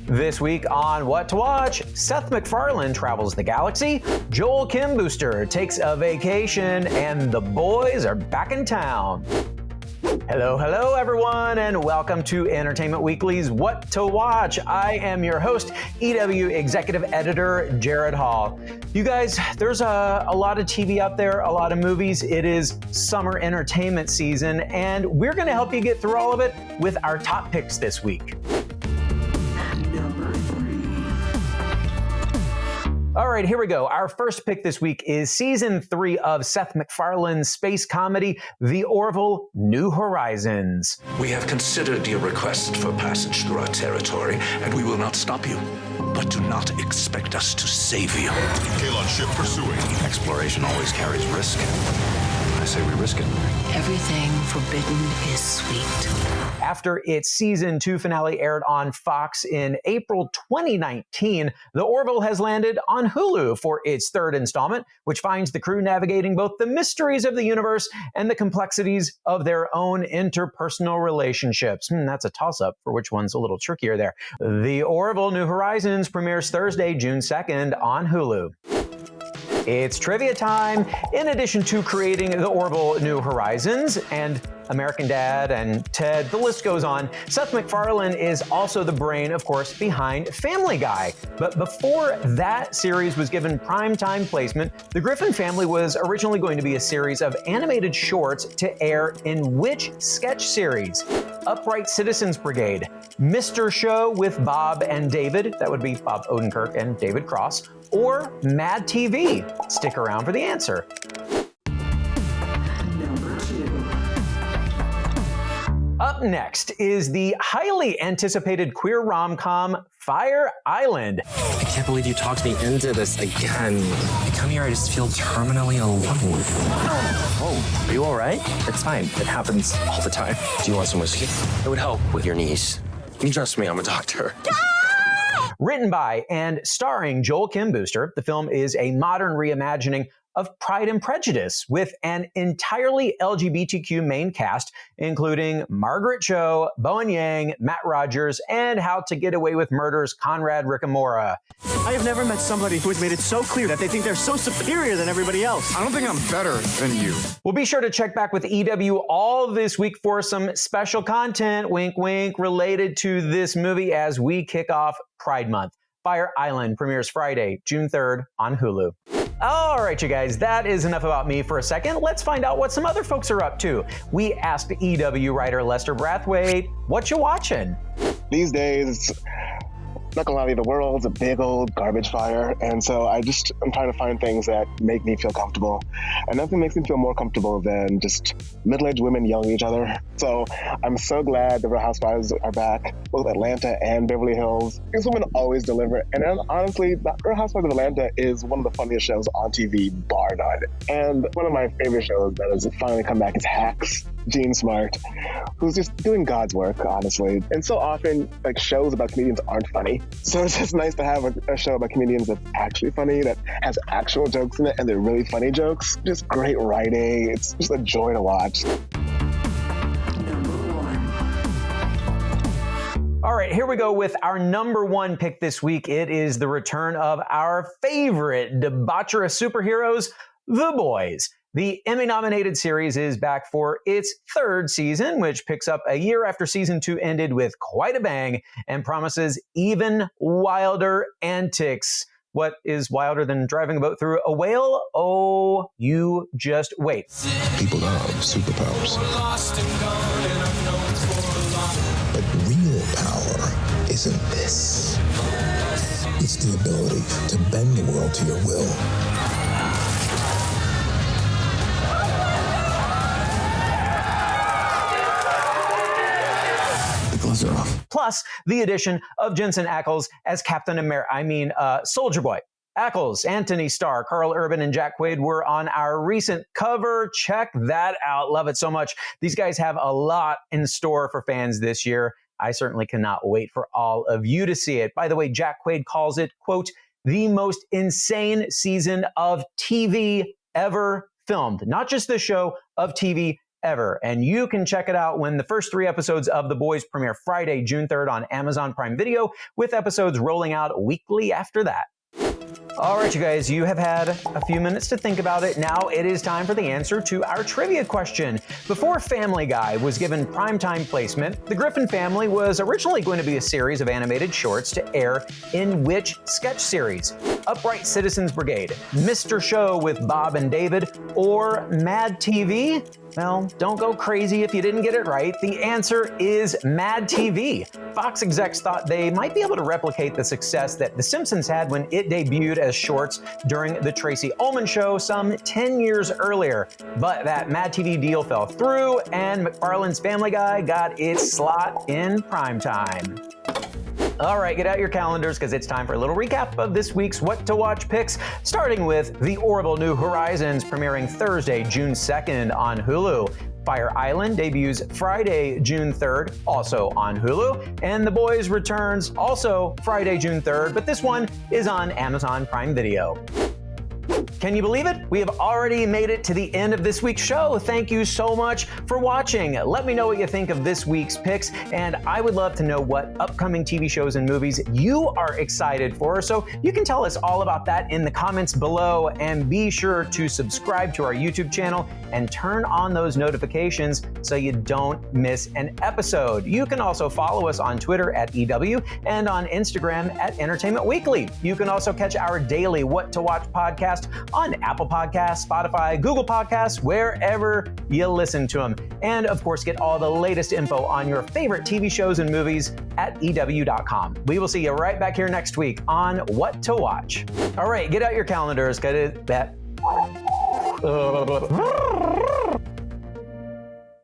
This week on What to Watch, Seth MacFarlane travels the galaxy, Joel Kim Booster takes a vacation, and the boys are back in town. Hello everyone, and welcome to Entertainment Weekly's What to Watch. I am your host, EW Executive Editor Jared Hall. You guys, there's a lot of TV out there, a lot of movies. It is summer entertainment season, and we're going to help you get through all of it with our top picks this week. All right, here we go. Our first pick this week is Season 3 of Seth MacFarlane's space comedy, The Orville New Horizons. We have considered your request for passage through our territory, and we will not stop you. But do not expect us to save you. Kalon ship pursuing. Exploration always carries risk. I say we risk it. Everything forbidden is sweet. After its Season 2 finale aired on Fox in April 2019, The Orville has landed on Hulu for its third installment, which finds the crew navigating both the mysteries of the universe and the complexities of their own interpersonal relationships. That's a toss-up for which one's a little trickier there. The Orville New Horizons premieres Thursday, June 2nd on Hulu. It's trivia time. In addition to creating The Orville New Horizons and American Dad and Ted, the list goes on, Seth MacFarlane is also the brain, of course, behind Family Guy. But before that series was given primetime placement, The Griffin Family was originally going to be a series of animated shorts to air in which sketch series? Upright Citizens Brigade, Mr. Show with Bob and David, that would be Bob Odenkirk and David Cross, or Mad TV? Stick around for the answer. Up next is the highly anticipated queer rom-com Fire Island. I can't believe you talked me into this again. I come here, I just feel terminally alone. Oh, are you all right? It's fine. It happens all the time. Do you want some whiskey? It would help with your knees. You trust me, I'm a doctor. Written by and starring Joel Kim Booster, the film is a modern reimagining of Pride and Prejudice with an entirely LGBTQ main cast, including Margaret Cho, Bowen Yang, Matt Rogers, and How to Get Away with Murder's Conrad Ricamora. I have never met somebody who has made it so clear that they think they're so superior than everybody else. I don't think I'm better than you. We'll be sure to check back with EW all this week for some special content, wink wink, related to this movie as we kick off Pride Month. Fire Island premieres Friday, June 3rd on Hulu. All right, you guys, that is enough about me for a second. Let's find out what some other folks are up to. We asked EW writer Lester Brathwaite, what you watching? These days, not gonna lie to you, the world's a big old garbage fire, and so I'm trying to find things that make me feel comfortable. And nothing makes me feel more comfortable than just middle-aged women yelling at each other. So I'm so glad the Real Housewives are back, both Atlanta and Beverly Hills. These women always deliver, and honestly, the Real Housewives of Atlanta is one of the funniest shows on TV, bar none. And one of my favorite shows that has finally come back is Hacks. Gene Smart, who's just doing God's work, honestly. And so often, like, shows about comedians aren't funny. So it's just nice to have a show about comedians that's actually funny, that has actual jokes in it, and they're really funny jokes. Just great writing. It's just a joy to watch. All right, here we go with our number one pick this week. It is the return of our favorite debaucherous superheroes, The Boys. The Emmy-nominated series is back for its third season, which picks up a year after Season 2 ended with quite a bang and promises even wilder antics. What is wilder than driving a boat through a whale? Oh, you just wait. People love superpowers. But real power isn't this. It's the ability to bend the world to your will. Plus, the addition of Jensen Ackles as Soldier Boy. Ackles, Anthony Starr, Carl Urban, and Jack Quaid were on our recent cover. Check that out. Love it so much. These guys have a lot in store for fans this year. I certainly cannot wait for all of you to see it. By the way, Jack Quaid calls it, quote, the most insane season of TV ever filmed. Not just the show, of TV ever. And you can check it out when the first 3 episodes of The Boys premiere Friday, June 3rd on Amazon Prime Video, with episodes rolling out weekly after that. All right, you guys, you have had a few minutes to think about it. Now it is time for the answer to our trivia question. Before Family Guy was given primetime placement, The Griffin Family was originally going to be a series of animated shorts to air in which sketch series? Upright Citizens Brigade, Mr. Show with Bob and David, or Mad TV? Well, don't go crazy if you didn't get it right. The answer is Mad TV. Fox execs thought they might be able to replicate the success that The Simpsons had when it debuted as shorts during the Tracy Ullman Show some 10 years earlier. But that Mad TV deal fell through, and McFarlane's Family Guy got its slot in primetime. All right, get out your calendars because it's time for a little recap of this week's What to Watch picks, starting with The Orville New Horizons, premiering Thursday, June 2nd on Hulu. Fire Island debuts Friday, June 3rd, also on Hulu. And The Boys returns also Friday, June 3rd, but this one is on Amazon Prime Video. Can you believe it? We have already made it to the end of this week's show. Thank you so much for watching. Let me know what you think of this week's picks, and I would love to know what upcoming TV shows and movies you are excited for. So you can tell us all about that in the comments below, and be sure to subscribe to our YouTube channel and turn on those notifications so you don't miss an episode. You can also follow us on Twitter at EW and on Instagram at Entertainment Weekly. You can also catch our daily What to Watch podcast on Apple Podcasts, Spotify, Google Podcasts, wherever you listen to them. And of course, get all the latest info on your favorite TV shows and movies at EW.com. We will see you right back here next week on What to Watch. All right, get out your calendars. Get it.